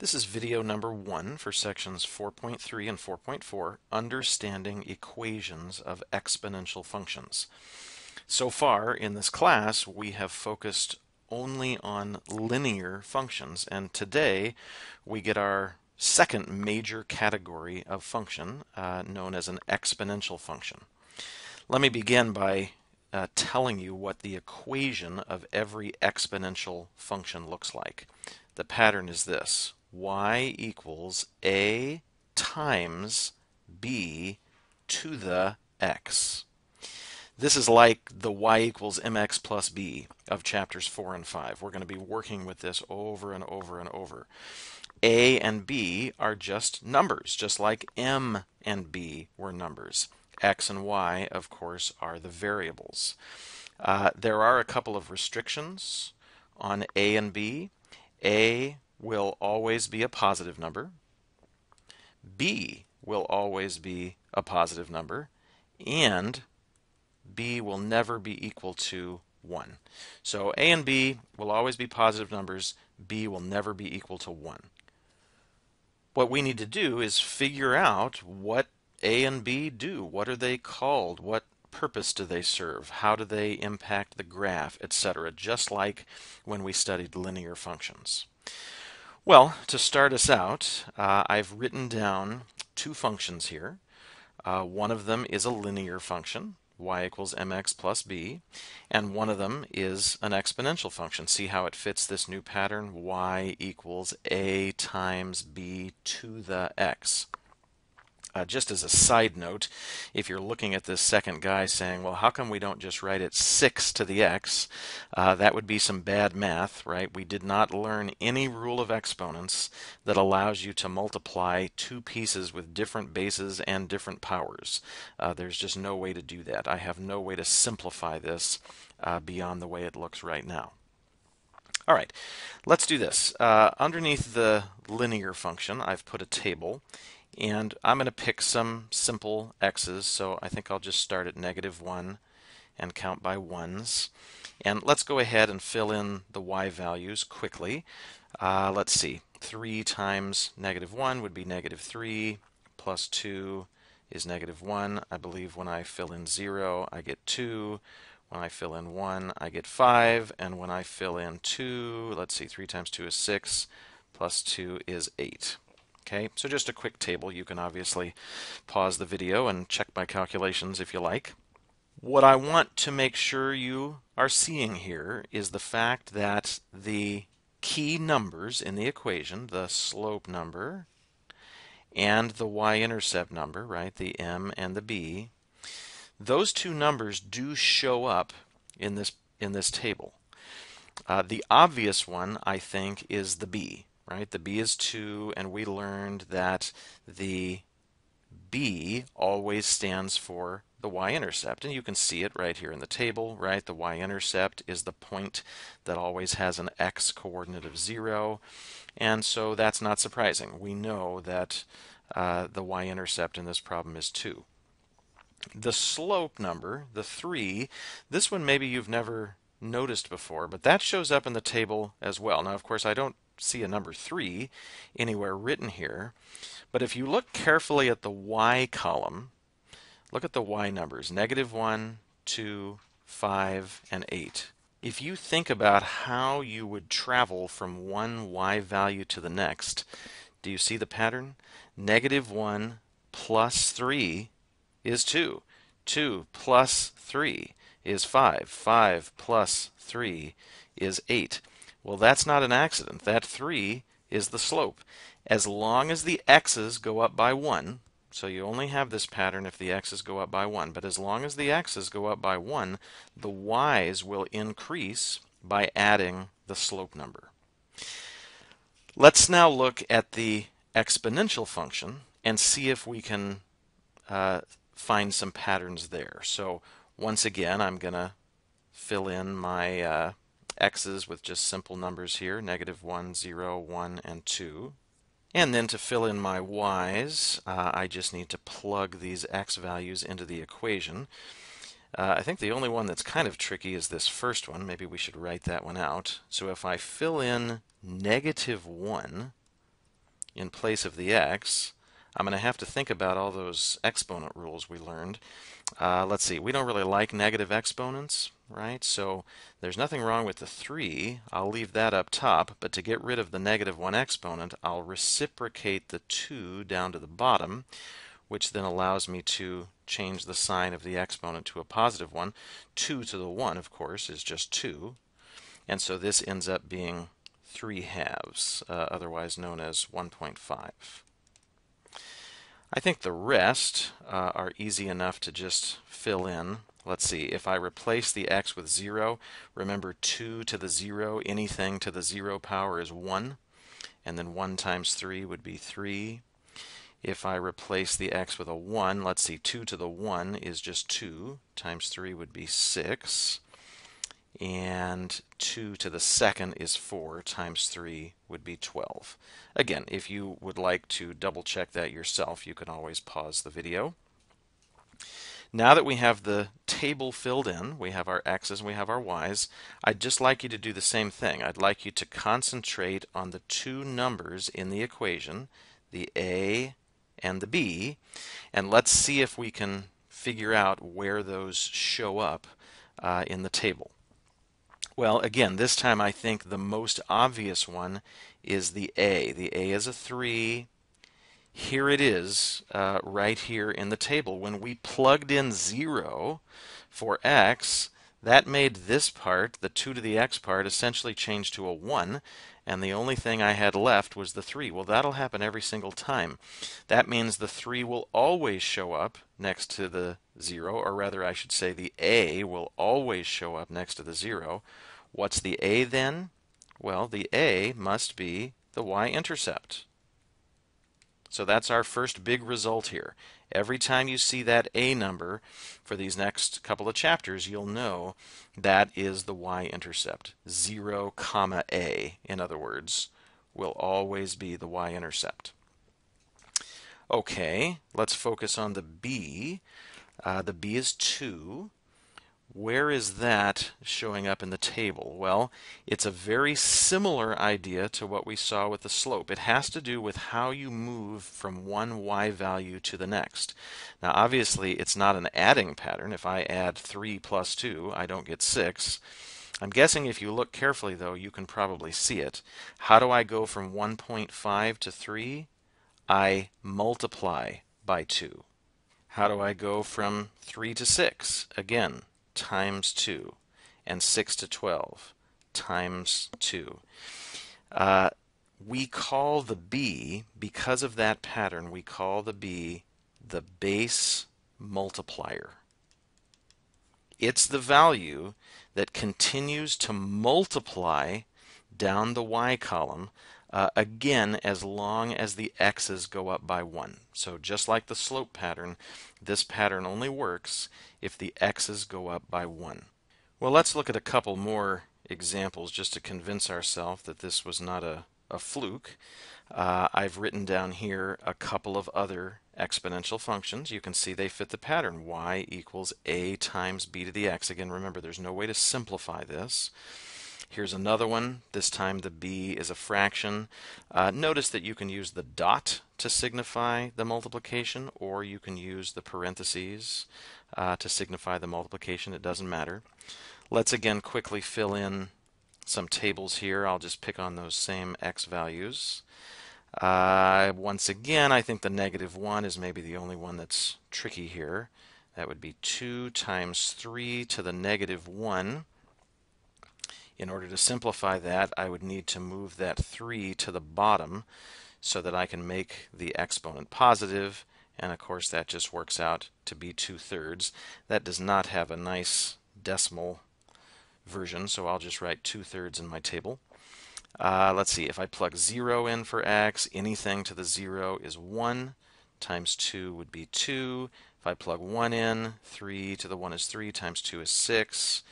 This is video number 1 for sections 4.3 and 4.4, Understanding Equations of Exponential Functions. So far in this class, we have focused only on linear functions, and today we get our second major category of function, known as an exponential function. Let me begin by telling you what the equation of every exponential function looks like. The pattern is this: y equals a times b to the x. This is like the y equals mx plus b of chapters 4 and 5. We're going to be working with this over and over and over. A and b are just numbers, just like m and b were numbers. X and y, of course, are the variables. There are a couple of restrictions on a and b. A will always be a positive number. B will always be a positive number. And b will never be equal to 1. So a and b will always be positive numbers. B will never be equal to 1. What we need to do is figure out what a and b do. What are they called? What purpose do they serve? How do they impact the graph, etc., just like when we studied linear functions. Well, to start us out, I've written down two functions here. One of them is a linear function, y equals mx plus b, and one of them is an exponential function. See how it fits this new pattern? Y equals a times b to the x. Just as a side note, if you're looking at this second guy saying, well, how come we don't just write it 6 to the x? That would be some bad math, right? We did not learn any rule of exponents that allows you to multiply two pieces with different bases and different powers. There's just no way to do that. I have no way to simplify this beyond the way it looks right now. All right, let's do this. Underneath the linear function, I've put a table. And I'm going to pick some simple x's, so I think I'll just start at -1 and count by ones. And let's go ahead and fill in the y values quickly. Let's see, 3 times -1 would be -3, plus 2 is -1. I believe when I fill in 0, I get 2. When I fill in 1, I get 5. And when I fill in 2, let's see, 3 times 2 is 6, plus 2 is 8. Okay, so just a quick table. You can obviously pause the video and check my calculations if you like. What I want to make sure you are seeing here is the fact that the key numbers in the equation, the slope number and the y-intercept number, right, the m and the b, those two numbers do show up in this table. The obvious one, I think, is the b. Right? The b is 2, and we learned that the b always stands for the y-intercept, and you can see it right here in the table, right? The y-intercept is the point that always has an x-coordinate of 0, and so that's not surprising. We know that the y-intercept in this problem is 2. The slope number, the 3, this one maybe you've never noticed before, but that shows up in the table as well. Now, of course, I don't see a number 3 anywhere written here, but if you look carefully at the y column, look at the y numbers, -1, 2, 5, and 8. If you think about how you would travel from one y value to the next, do you see the pattern? -1 plus 3 is 2. 2 plus 3 is 5. 5 plus 3 is 8. Well, that's not an accident. That 3 is the slope. As long as the x's go up by 1, so you only have this pattern if the x's go up by 1, but as long as the x's go up by 1, the y's will increase by adding the slope number. Let's now look at the exponential function and see if we can find some patterns there. So once again, I'm going to fill in my x's with just simple numbers here, -1, 0, 1, and 2. And then to fill in my y's, I just need to plug these x values into the equation. I think the only one that's kind of tricky is this first one. Maybe we should write that one out. So if I fill in -1, in place of the x, I'm going to have to think about all those exponent rules we learned. Let's see, we don't really like negative exponents, right? So there's nothing wrong with the 3. I'll leave that up top, but to get rid of the negative 1 exponent, I'll reciprocate the 2 down to the bottom, which then allows me to change the sign of the exponent to a positive one. 2 to the 1, of course, is just 2. And so this ends up being 3/2, otherwise known as 1.5. I think the rest are easy enough to just fill in. Let's see, if I replace the x with 0, remember 2 to the 0, anything to the 0 power is 1, and then 1 times 3 would be 3. If I replace the x with a 1, let's see, 2 to the 1 is just 2, times 3 would be 6. And 2 to the second is 4, times 3 would be 12. Again, if you would like to double check that yourself, you can always pause the video. Now that we have the table filled in, we have our x's and we have our y's, I'd just like you to do the same thing. I'd like you to concentrate on the two numbers in the equation, the a and the b, and let's see if we can figure out where those show up in the table. Well, again, this time I think the most obvious one is the a. The a is a 3. Here it is right here in the table. When we plugged in 0 for x, that made this part, the 2 to the x part, essentially change to a 1, and the only thing I had left was the 3. Well, that'll happen every single time. That means the 3 will always show up next to the 0, or rather I should say the a will always show up next to the 0. What's the a then? Well, the a must be the y-intercept. So that's our first big result here. Every time you see that a number for these next couple of chapters, you'll know that is the y-intercept. 0, comma a, in other words, will always be the y-intercept. Okay, let's focus on the b. The b is 2. Where is that showing up in the table? Well, it's a very similar idea to what we saw with the slope. It has to do with how you move from one y value to the next. Now, obviously, it's not an adding pattern. If I add 3 plus 2, I don't get 6. I'm guessing if you look carefully, though, you can probably see it. How do I go from 1.5 to 3? I multiply by 2. How do I go from 3 to 6? Again, times 2, and 6 to 12 times 2. We call the b, because of that pattern, we call the b the base multiplier. It's the value that continues to multiply down the y column, again, as long as the x's go up by 1. So just like the slope pattern, this pattern only works if the x's go up by 1. Well, let's look at a couple more examples just to convince ourselves that this was not a fluke. I've written down here a couple of other exponential functions. You can see they fit the pattern. Y equals a times b to the x. Again, remember, there's no way to simplify this. Here's another one. This time the b is a fraction. Notice that you can use the dot to signify the multiplication, or you can use the parentheses to signify the multiplication. It doesn't matter. Let's again quickly fill in some tables here. I'll just pick on those same x values. Once again, I think the negative 1 is maybe the only one that's tricky here. That would be 2 times 3 to the negative 1. In order to simplify that, I would need to move that 3 to the bottom so that I can make the exponent positive, and of course that just works out to be 2/3. That does not have a nice decimal version, so I'll just write 2/3 in my table. Let's see, if I plug 0 in for x, anything to the 0 is 1, times 2 would be 2. If I plug 1 in, 3 to the 1 is 3, times 2 is 6.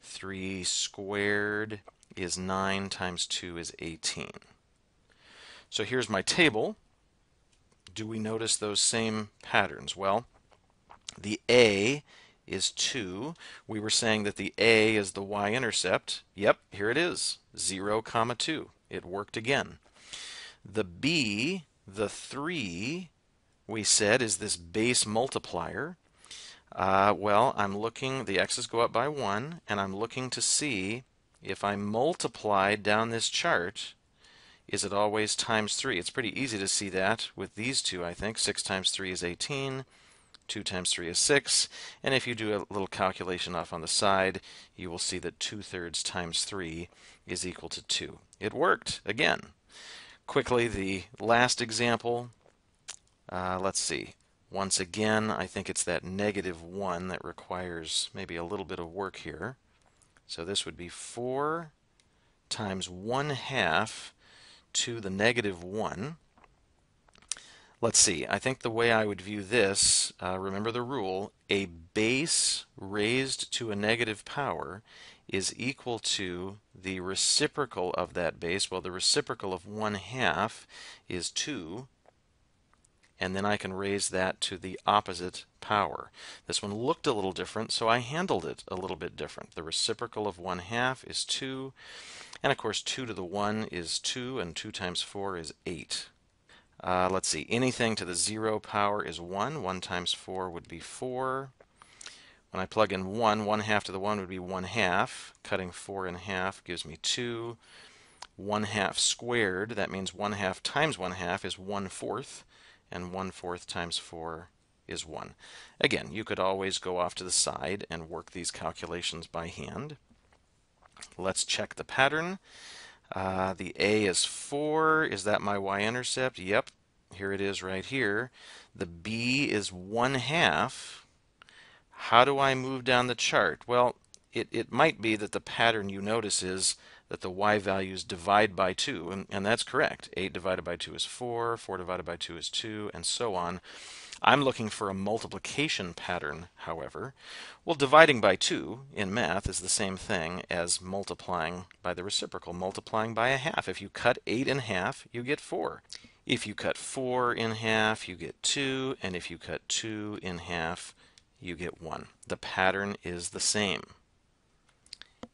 3 squared is 9, times 2 is 18. So here's my table. Do we notice those same patterns? Well, the a is 2. We were saying that the a is the y-intercept. Yep, here it is, 0, comma 2. It worked again. The b The 3 we said is this base multiplier. Well, I'm looking, the x's go up by 1, and I'm looking to see if I multiply down this chart, is it always times 3? It's pretty easy to see that with these two, I think. 6 times 3 is 18. 2 times 3 is 6. And if you do a little calculation off on the side, you will see that 2/3 times 3 is equal to 2. It worked, again. Quickly, the last example. Let's see. Once again, I think it's that -1 that requires maybe a little bit of work here. So this would be 4 times 1/2 to the -1. Let's see, I think the way I would view this, remember the rule, a base raised to a negative power is equal to the reciprocal of that base. Well, the reciprocal of 1/2 is 2, and then I can raise that to the opposite power. This one looked a little different, so I handled it a little bit different. The reciprocal of 1/2 is 2, and of course 2 to the 1 is 2, and 2 times 4 is 8. Let's see, anything to the 0 power is 1. 1 times 4 would be 4. When I plug in 1, 1/2 to the 1 would be 1/2. Cutting 4 in half gives me 2. 1/2 squared, that means 1/2 times 1/2 is 1/4. And 1/4 times 4 is 1. Again, you could always go off to the side and work these calculations by hand. Let's check the pattern. The A is 4. Is that my y-intercept? Yep. Here it is right here. The B is 1/2. How do I move down the chart? Well, it might be that the pattern you notice is that the y values divide by 2, and that's correct. 8 divided by 2 is 4, 4 divided by 2 is 2, and so on. I'm looking for a multiplication pattern, however. Well, dividing by 2 in math is the same thing as multiplying by the reciprocal, multiplying by 1/2. If you cut 8 in half, you get 4. If you cut 4 in half, you get 2, and if you cut 2 in half, you get 1. The pattern is the same.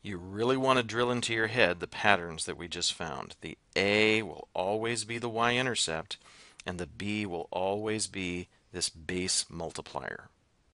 You really want to drill into your head the patterns that we just found. The A will always be the y-intercept, and the B will always be this base multiplier.